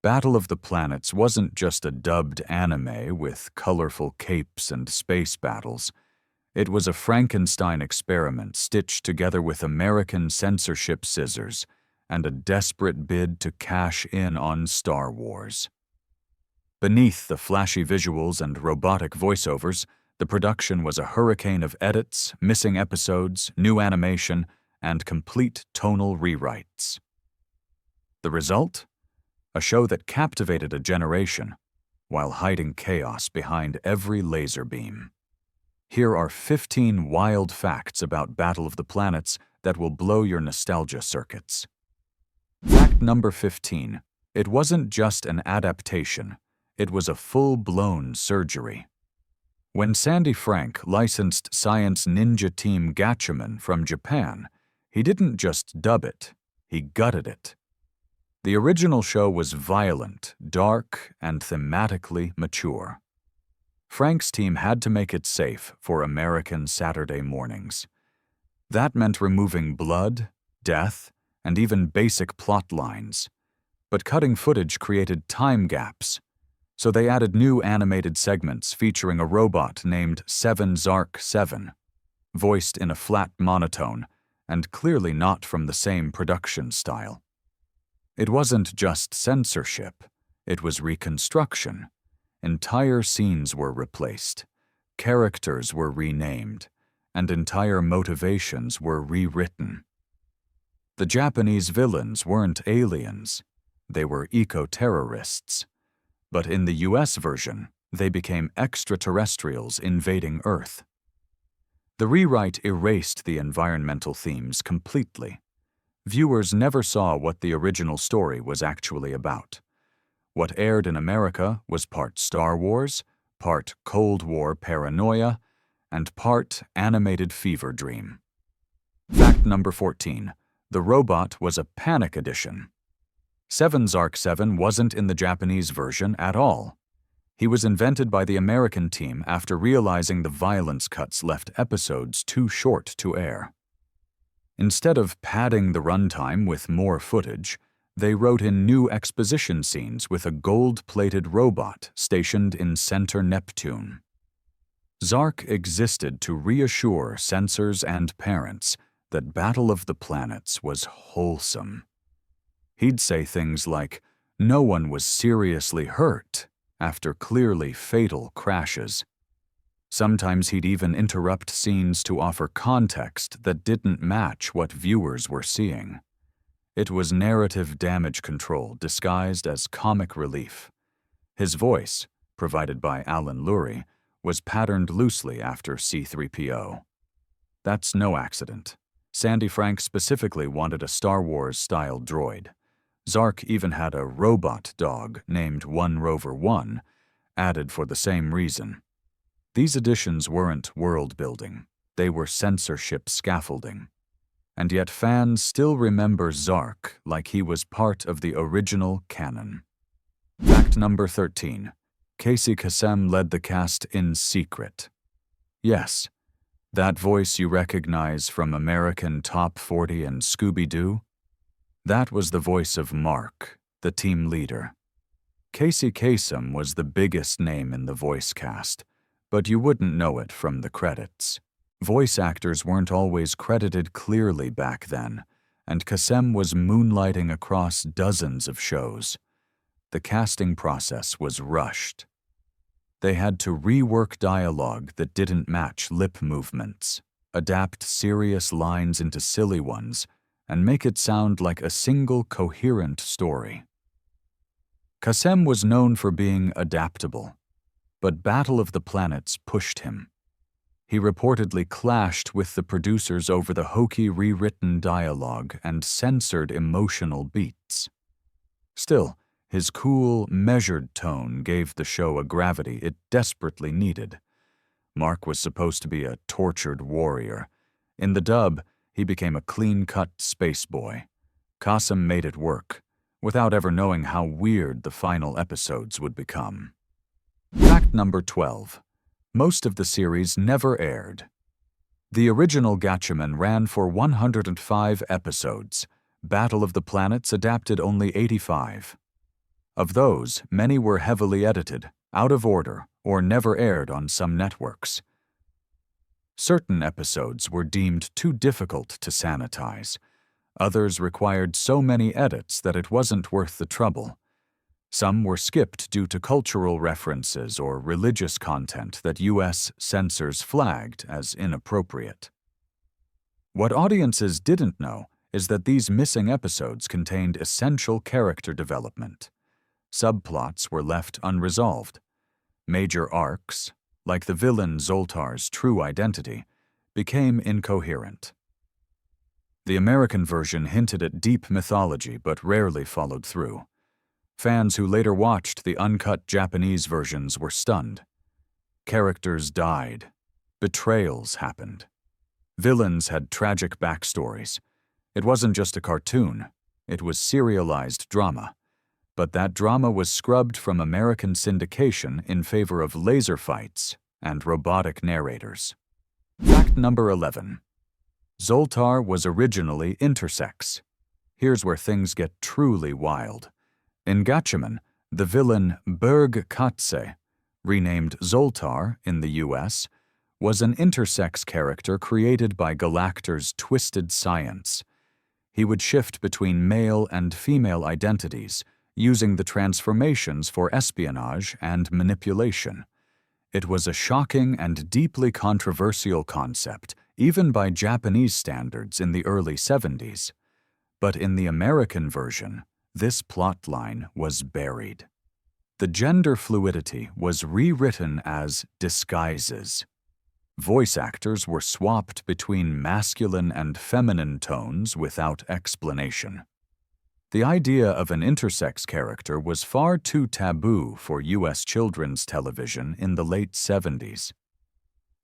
Battle of the Planets wasn't just a dubbed anime with colorful capes and space battles. It was a Frankenstein experiment stitched together with American censorship scissors and a desperate bid to cash in on Star Wars. Beneath the flashy visuals and robotic voiceovers, the production was a hurricane of edits, missing episodes, new animation, and complete tonal rewrites. The result? A show that captivated a generation while hiding chaos behind every laser beam. Here are 15 wild facts about Battle of the Planets that will blow your nostalgia circuits. Fact number 15. It wasn't just an adaptation, it was a full-blown surgery. When Sandy Frank licensed Science Ninja Team Gatchaman from Japan, he didn't just dub it, he gutted it. The original show was violent, dark, and thematically mature. Frank's team had to make it safe for American Saturday mornings. That meant removing blood, death, and even basic plot lines. But cutting footage created time gaps, so they added new animated segments featuring a robot named 7 voiced in a flat monotone, and clearly not from the same production style. It wasn't just censorship, it was reconstruction. Entire scenes were replaced, characters were renamed, and entire motivations were rewritten. The Japanese villains weren't aliens, they were eco-terrorists. But in the US version, they became extraterrestrials invading Earth. The rewrite erased the environmental themes completely. Viewers never saw what the original story was actually about. What aired in America was part Star Wars, part Cold War paranoia, and part animated fever dream. Fact number 14. The robot was a panic edition. 7 wasn't in the Japanese version at all. He was invented by the American team after realizing the violence cuts left episodes too short to air. Instead of padding the runtime with more footage, they wrote in new exposition scenes with a gold-plated robot stationed in Center Neptune. Zark existed to reassure censors and parents that Battle of the Planets was wholesome. He'd say things like, "No one was seriously hurt," after clearly fatal crashes. Sometimes he'd even interrupt scenes to offer context that didn't match what viewers were seeing. It was narrative damage control disguised as comic relief. His voice, provided by Alan Lurie, was patterned loosely after C-3PO. That's no accident. Sandy Frank specifically wanted a Star Wars-style droid. Zark even had a robot dog named One Rover One, added for the same reason. These additions weren't world-building, they were censorship scaffolding. And yet fans still remember Zark like he was part of the original canon. Fact number 13. Casey Kasem led the cast in secret. Yes, that voice you recognize from American Top 40 and Scooby-Doo? That was the voice of Mark, the team leader. Casey Kasem was the biggest name in the voice cast, but you wouldn't know it from the credits. Voice actors weren't always credited clearly back then, and Kasem was moonlighting across dozens of shows. The casting process was rushed. They had to rework dialogue that didn't match lip movements, adapt serious lines into silly ones, and make it sound like a single coherent story. Kasem was known for being adaptable, but Battle of the Planets pushed him. He reportedly clashed with the producers over the hokey rewritten dialogue and censored emotional beats. Still, his cool, measured tone gave the show a gravity it desperately needed. Mark was supposed to be a tortured warrior. In the dub, he became a clean-cut space boy. Kasem made it work, without ever knowing how weird the final episodes would become. Fact number 12. Most of the series never aired. The original Gatchaman ran for 105 episodes. Battle of the Planets adapted only 85. Of those, many were heavily edited, out of order, or never aired on some networks. Certain episodes were deemed too difficult to sanitize. Others required so many edits that it wasn't worth the trouble. Some were skipped due to cultural references or religious content that U.S. censors flagged as inappropriate. What audiences didn't know is that these missing episodes contained essential character development. Subplots were left unresolved. Major arcs, like the villain Zoltar's true identity, became incoherent. The American version hinted at deep mythology but rarely followed through. Fans who later watched the uncut Japanese versions were stunned. Characters died. Betrayals happened. Villains had tragic backstories. It wasn't just a cartoon, it was serialized drama. But that drama was scrubbed from American syndication in favor of laser fights and robotic narrators. Fact number 11. Zoltar was originally intersex. Here's where things get truly wild. In Gatchaman, the villain Berg Katse, renamed Zoltar in the US, was an intersex character created by Galactor's twisted science. He would shift between male and female identities, using the transformations for espionage and manipulation. It was a shocking and deeply controversial concept, even by Japanese standards in the early 70s. But in the American version, this plotline was buried. The gender fluidity was rewritten as disguises. Voice actors were swapped between masculine and feminine tones without explanation. The idea of an intersex character was far too taboo for U.S. children's television in the late 70s.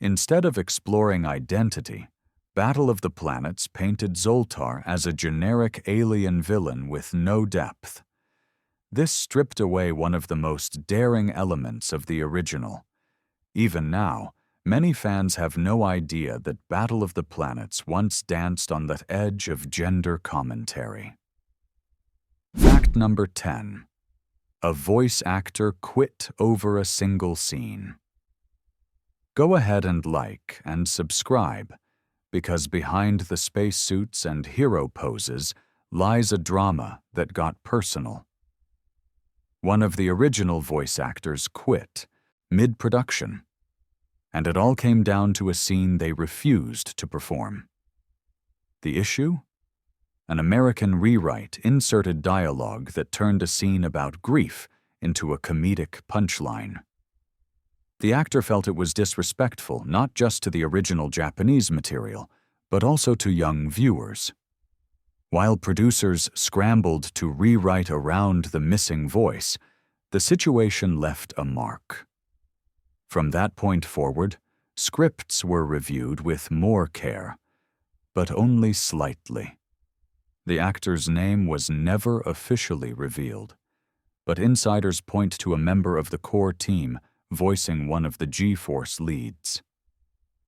Instead of exploring identity, Battle of the Planets painted Zoltar as a generic alien villain with no depth. This stripped away one of the most daring elements of the original. Even now, many fans have no idea that Battle of the Planets once danced on the edge of gender commentary. Fact number 10. A voice actor quit over a single scene. Go ahead and like and subscribe, because behind the spacesuits and hero poses lies a drama that got personal. One of the original voice actors quit mid-production, and it all came down to a scene they refused to perform. The issue? An American rewrite inserted dialogue that turned a scene about grief into a comedic punchline. The actor felt it was disrespectful not just to the original Japanese material, but also to young viewers. While producers scrambled to rewrite around the missing voice, the situation left a mark. From that point forward, scripts were reviewed with more care, but only slightly. The actor's name was never officially revealed, but insiders point to a member of the core team voicing one of the G-Force leads.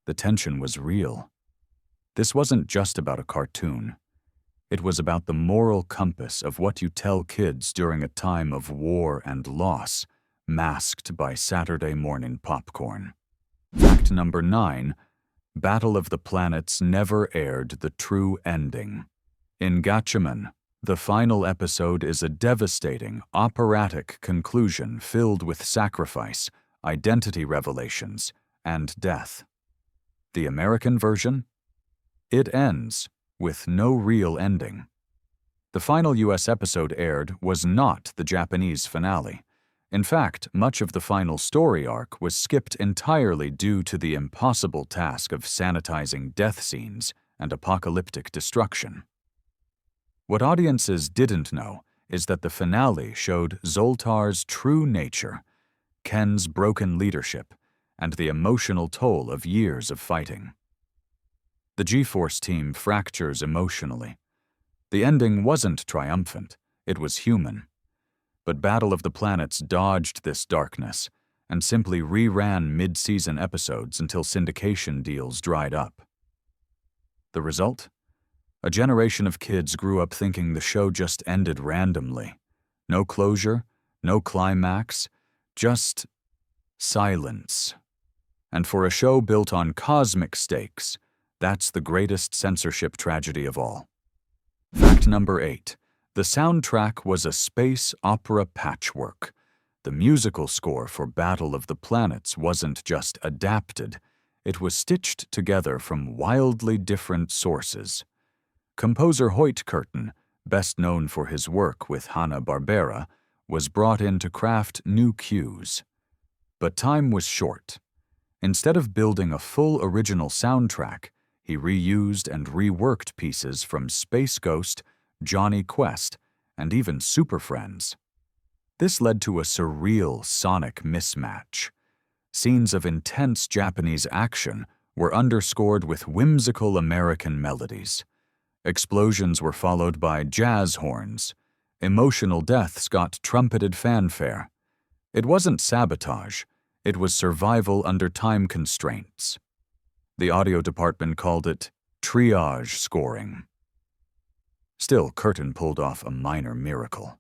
The tension was real. This wasn't just about a cartoon. It was about the moral compass of what you tell kids during a time of war and loss, masked by Saturday morning popcorn. Fact number 9. Battle of the Planets never aired the true ending. In Gatchaman, the final episode is a devastating, operatic conclusion filled with sacrifice, identity revelations, and death. The American version? It ends with no real ending. The final U.S. episode aired was not the Japanese finale. In fact, much of the final story arc was skipped entirely due to the impossible task of sanitizing death scenes and apocalyptic destruction. What audiences didn't know is that the finale showed Zoltar's true nature, Ken's broken leadership, and the emotional toll of years of fighting. The G-Force team fractures emotionally. The ending wasn't triumphant, it was human. But Battle of the Planets dodged this darkness and simply reran mid-season episodes until syndication deals dried up. The result? A generation of kids grew up thinking the show just ended randomly. No closure, No climax, just silence. And for a show built on cosmic stakes, that's the greatest censorship tragedy of all. Fact number 8. The soundtrack was a space opera patchwork. The musical score for Battle of the Planets wasn't just adapted, it was stitched together from wildly different sources. Composer Hoyt Curtin, best known for his work with Hanna-Barbera, was brought in to craft new cues. But time was short. Instead of building a full original soundtrack, he reused and reworked pieces from Space Ghost, Johnny Quest, and even Super Friends. This led to a surreal sonic mismatch. Scenes of intense Japanese action were underscored with whimsical American melodies. Explosions were followed by jazz horns. Emotional deaths got trumpeted fanfare. It wasn't sabotage, it was survival under time constraints. The audio department called it triage scoring. Still, Curtin pulled off a minor miracle.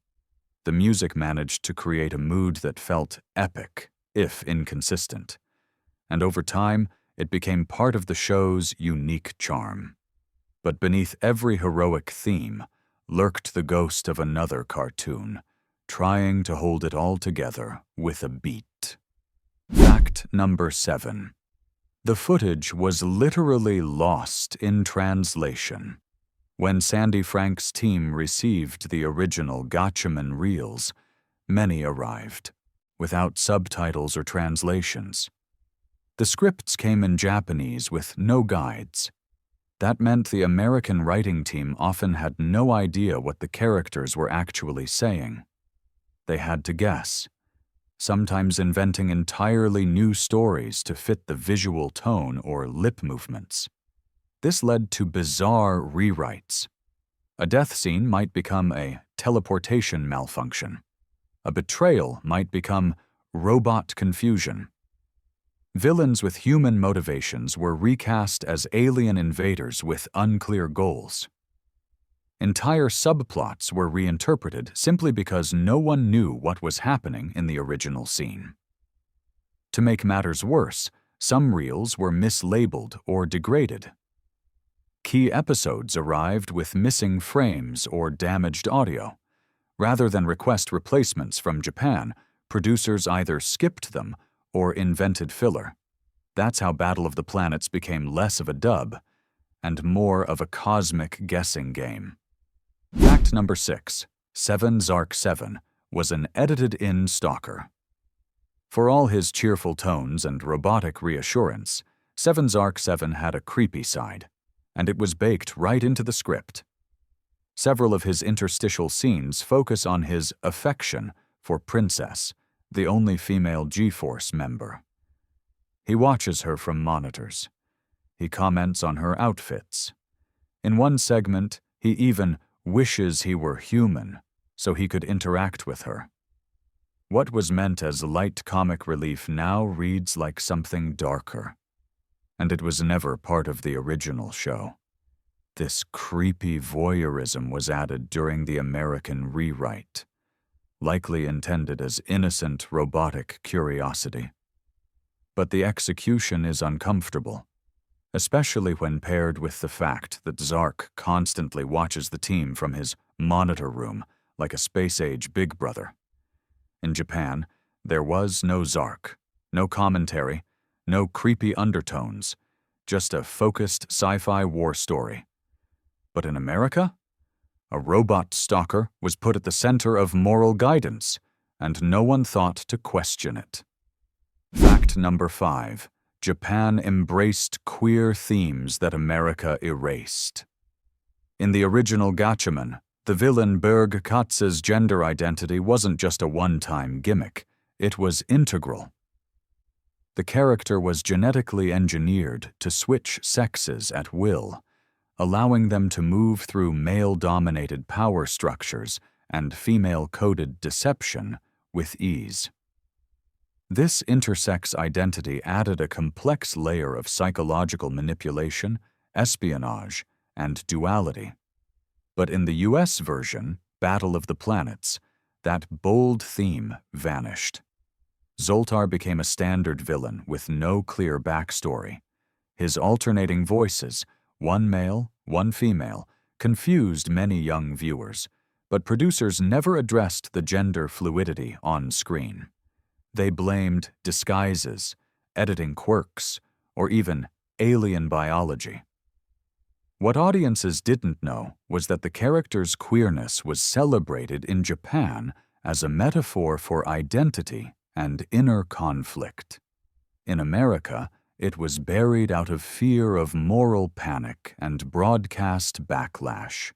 The music managed to create a mood that felt epic, if inconsistent. And over time, it became part of the show's unique charm. But beneath every heroic theme lurked the ghost of another cartoon, trying to hold it all together with a beat. Fact number 7. The footage was literally lost in translation. When Sandy Frank's team received the original Gatchaman reels, many arrived, without subtitles or translations. The scripts came in Japanese with no guides. That meant the American writing team often had no idea what the characters were actually saying. They had to guess, sometimes inventing entirely new stories to fit the visual tone or lip movements. This led to bizarre rewrites. A death scene might become a teleportation malfunction. A betrayal might become robot confusion. Villains with human motivations were recast as alien invaders with unclear goals. Entire subplots were reinterpreted simply because no one knew what was happening in the original scene. To make matters worse, some reels were mislabeled or degraded. Key episodes arrived with missing frames or damaged audio. Rather than request replacements from Japan, producers either skipped them or invented filler. That's how Battle of the Planets became less of a dub and more of a cosmic guessing game. Fact number 6. 7 Zark 7 was an edited-in stalker. For all his cheerful tones and robotic reassurance, 7 Zark 7 had a creepy side, and it was baked right into the script. Several of his interstitial scenes focus on his affection for Princess, the only female G-Force member. He watches her from monitors. He comments on her outfits. In one segment, he even wishes he were human so he could interact with her. What was meant as light comic relief now reads like something darker. And it was never part of the original show. This creepy voyeurism was added during the American rewrite, likely intended as innocent robotic curiosity. But the execution is uncomfortable, especially when paired with the fact that Zark constantly watches the team from his monitor room like a space-age Big Brother. In Japan, there was no Zark, no commentary, no creepy undertones, just a focused sci-fi war story. But in America, a robot stalker was put at the center of moral guidance, and no one thought to question it. Fact number 5. Japan embraced queer themes that America erased. In the original Gatchaman, the villain Berg Katz's gender identity wasn't just a one-time gimmick, it was integral. The character was genetically engineered to switch sexes at will, allowing them to move through male-dominated power structures and female-coded deception with ease. This intersex identity added a complex layer of psychological manipulation, espionage, and duality. But in the US version, Battle of the Planets, That bold theme vanished. Zoltar became a standard villain with no clear backstory. His alternating voices, one male, one female, confused many young viewers, but producers never addressed the gender fluidity on screen. They blamed disguises, editing quirks, or even alien biology. What audiences didn't know was that the character's queerness was celebrated in Japan as a metaphor for identity and inner conflict. In America, it was buried out of fear of moral panic and broadcast backlash.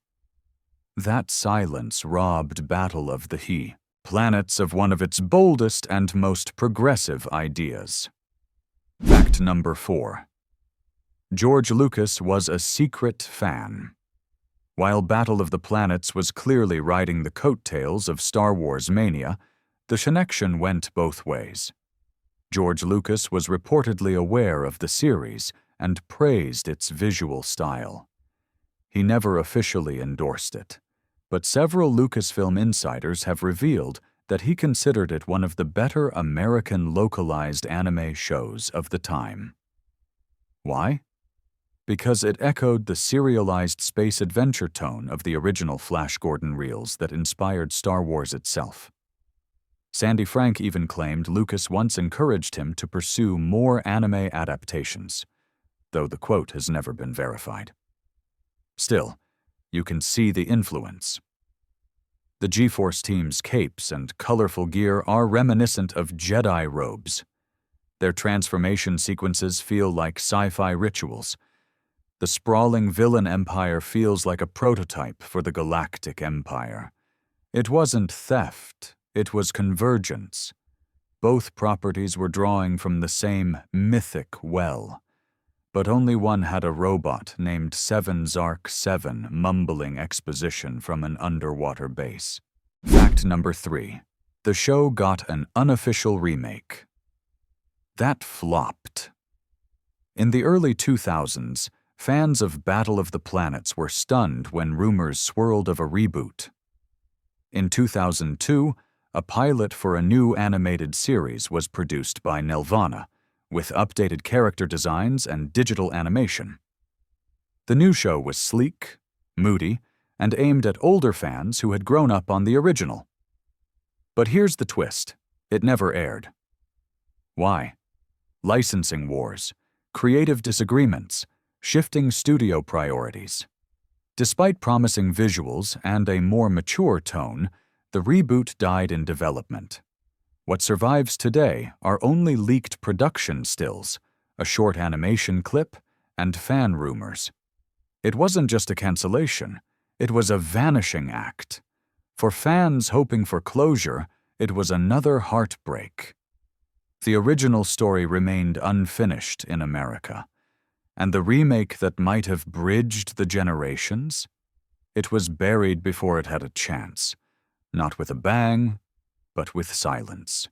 That silence robbed Battle of the Planets of one of its boldest and most progressive ideas. Fact number 4. George Lucas was a secret fan. While Battle of the Planets was clearly riding the coattails of Star Wars mania, the connection went both ways. George Lucas was reportedly aware of the series and praised its visual style. He never officially endorsed it, but several Lucasfilm insiders have revealed that he considered it one of the better American localized anime shows of the time. Why? Because it echoed the serialized space adventure tone of the original Flash Gordon reels that inspired Star Wars itself. Sandy Frank even claimed Lucas once encouraged him to pursue more anime adaptations, though the quote has never been verified. Still, you can see the influence. The G-Force team's capes and colorful gear are reminiscent of Jedi robes. Their transformation sequences feel like sci-fi rituals. The sprawling villain empire feels like a prototype for the Galactic Empire. It wasn't theft, it was convergence. Both properties were drawing from the same mythic well, but only one had a robot named 7 Zark 7 mumbling exposition from an underwater base. Fact number 3. The show got an unofficial remake. That flopped. In the early 2000s, fans of Battle of the Planets were stunned when rumors swirled of a reboot. In 2002, a pilot for a new animated series was produced by Nelvana, with updated character designs and digital animation. The new show was sleek, moody, and aimed at older fans who had grown up on the original. But here's the twist: it never aired. Why? Licensing wars, creative disagreements, shifting studio priorities. Despite promising visuals and a more mature tone, the reboot died in development. What survives today are only leaked production stills, a short animation clip, and fan rumors. It wasn't just a cancellation, it was a vanishing act. For fans hoping for closure, it was another heartbreak. The original story remained unfinished in America, and the remake that might have bridged the generations, it was buried before it had a chance, not with a bang, but with silence.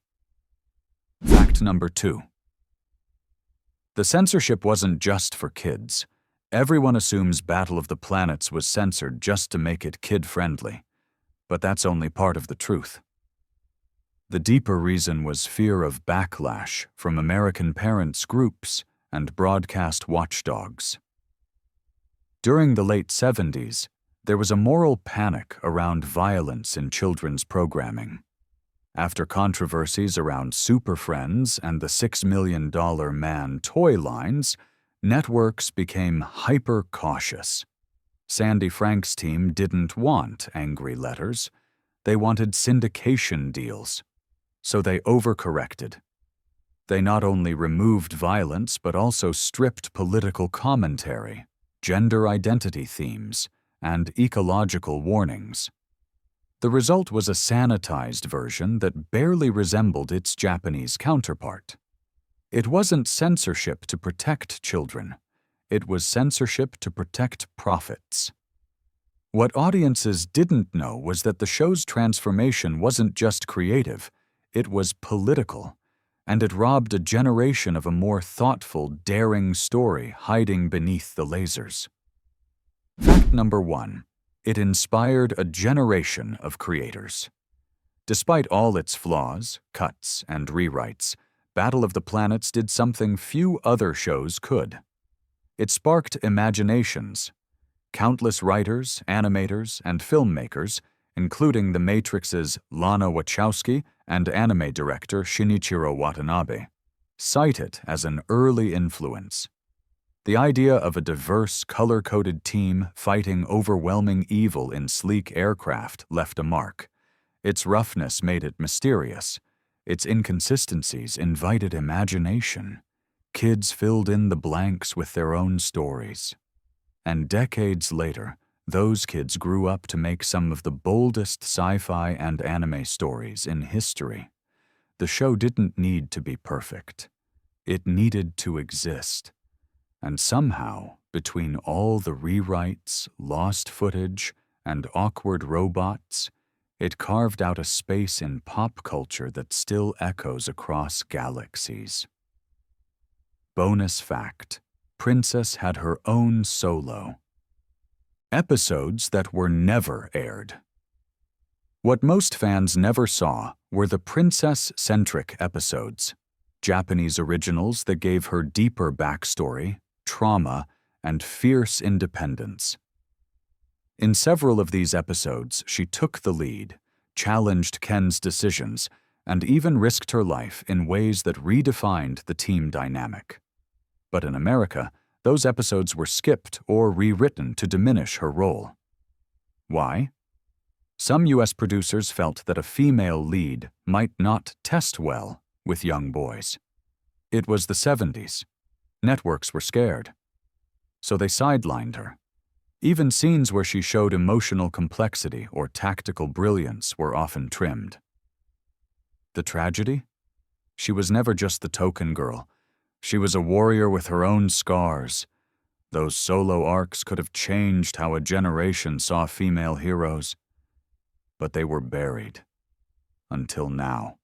Fact number 2. The censorship wasn't just for kids. Everyone assumes Battle of the Planets was censored just to make it kid-friendly, but that's only part of the truth. The deeper reason was fear of backlash from American parents' groups and broadcast watchdogs. During the late 70s, there was a moral panic around violence in children's programming. After controversies around Super Friends and the $6 Million Man toy lines, networks became hyper-cautious. Sandy Frank's team didn't want angry letters. They wanted syndication deals. So they overcorrected. They not only removed violence, but also stripped political commentary, gender identity themes, and ecological warnings. The result was a sanitized version that barely resembled its Japanese counterpart. It wasn't censorship to protect children. It was censorship to protect profits. What audiences didn't know was that the show's transformation wasn't just creative, it was political, and it robbed a generation of a more thoughtful, daring story hiding beneath the lasers. Fact number 1. It inspired a generation of creators. Despite all its flaws, cuts, and rewrites, Battle of the Planets did something few other shows could. It sparked imaginations. Countless writers, animators, and filmmakers, including The Matrix's Lana Wachowski and anime director Shinichiro Watanabe, cite it as an early influence. The idea of a diverse, color-coded team fighting overwhelming evil in sleek aircraft left a mark. Its roughness made it mysterious. Its inconsistencies invited imagination. Kids filled in the blanks with their own stories. And decades later, those kids grew up to make some of the boldest sci-fi and anime stories in history. The show didn't need to be perfect. It needed to exist. And somehow, between all the rewrites, lost footage, and awkward robots, it carved out a space in pop culture that still echoes across galaxies. Bonus fact: Princess had her own solo. Episodes that were never aired. What most fans never saw were the princess-centric episodes, Japanese originals that gave her deeper backstory, trauma, and fierce independence. In several of these episodes, she took the lead, challenged Ken's decisions, and even risked her life in ways that redefined the team dynamic. But in America, those episodes were skipped or rewritten to diminish her role. Why? Some U.S. producers felt that a female lead might not test well with young boys. It was the 70s. Networks were scared. So they sidelined her. Even scenes where she showed emotional complexity or tactical brilliance were often trimmed. The tragedy? She was never just the token girl. She was a warrior with her own scars. Those solo arcs could have changed how a generation saw female heroes. But they were buried. Until now.